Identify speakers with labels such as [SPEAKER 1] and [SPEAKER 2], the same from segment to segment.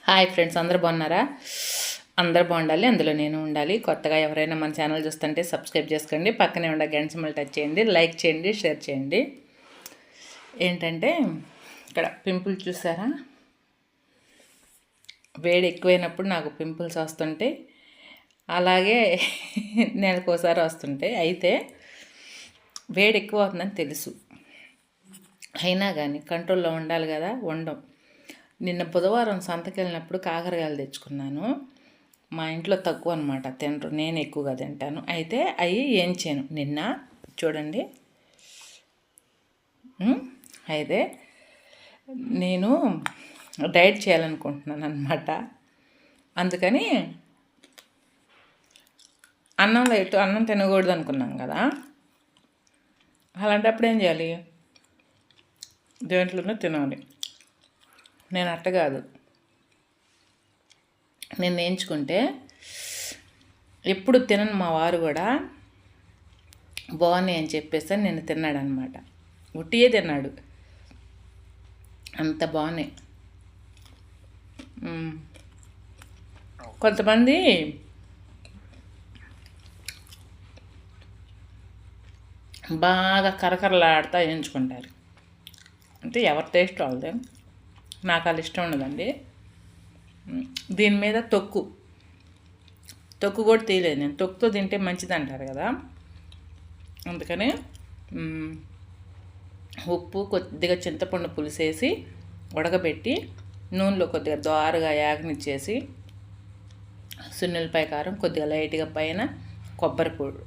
[SPEAKER 1] Hi friends, అందరూ బాగున్నారా? అందరూ బాగుండాలి, అందులో నేను ఉండాలి. కొత్తగా ఎవరైనా మన ఛానల్ చూస్తుంటే సబ్స్క్రైబ్ చేసుకోండి, పక్కనే ఉండే గంట సింబల్ టచ్ చేయండి, లైక్ చేయండి, షేర్ చేయండి. ఏంటంటే ఇక్కడ పింపుల్స్ చూసారా? వేడి ఎక్కువైనప్పుడు నాకు పింపుల్స్ వస్తుంటే, అలాగే నెలకోసారి వస్తుంటాయి. అయితే వేడి ఎక్కువ అవుతుందని తెలుసు, అయినా కానీ కంట్రోల్లో ఉండాలి కదా, ఉండం. నిన్న బుధవారం సంతకి వెళ్ళినప్పుడు కాకరకాయలు తెచ్చుకున్నాను. మా ఇంట్లో తక్కువ అనమాట, తినరు, నేను ఎక్కువగా తింటాను. అయితే అవి ఏంచాను నిన్న, చూడండి. అయితే నేను డైట్ చేయాలనుకుంటున్నాను అనమాట. అందుకని అన్నం తినకూడదు అనుకున్నాం కదా, అలాంటప్పుడు ఏం చేయాలి? దేంట్లోనూ తినాలి. నేను అట్ట కాదు, నేను నేర్చుకుంటే ఎప్పుడు తినను. మా వారు కూడా బాగున్నాయి అని చెప్పేసి నేను తిన్నాడు అనమాట. ఉట్టియే తిన్నాడు, అంత బాగున్నాయి. కొంతమంది బాగా కరకరలాడుతూ వేయించుకుంటారు, అంటే ఎవరి టేస్ట్ వాళ్ళదే. నాకు అది ఇష్టం ఉండదండి. దీని మీద తొక్కు కూడా తీయలేదు నేను. తొక్కుతో తింటే మంచిది అంటారు కదా, అందుకని ఉప్పు, కొద్దిగా చింతపండు పులుసేసి ఉడకబెట్టి నూనెలో కొద్దిగా దోరగా యాగనిచ్చేసి, సున్నులపై కారం కొద్దిగా లైట్గా పైన కొబ్బరి పొడి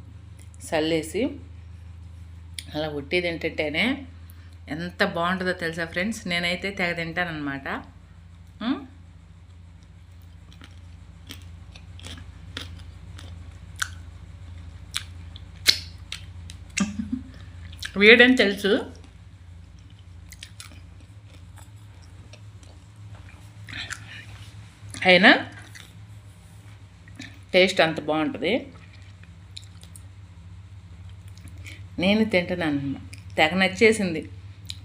[SPEAKER 1] చల్లేసి అలా ఉట్టి తింటుంటేనే ఎంత బాగుంటుందో తెలుసా ఫ్రెండ్స్. నేనైతే తెగ తింటానమాట. వేడని తెలుసు, అయినా టేస్ట్ అంత బాగుంటుంది. నేను తింటున్నాను, తెగ నచ్చేసింది,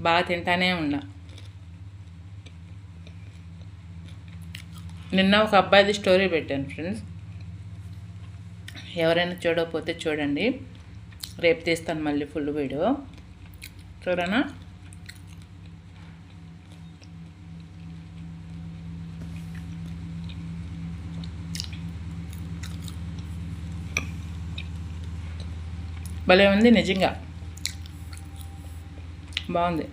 [SPEAKER 1] బాగా తింటానే ఉన్నా. నిన్న ఒక అబ్బాయిది స్టోరీ పెట్టాను ఫ్రెండ్స్, ఎవరైనా చూడకపోతే చూడండి. రేపు తీస్తాను మళ్ళీ ఫుల్ వీడియో, చూడనా? భలే ఉంది, నిజంగా బాగుంది.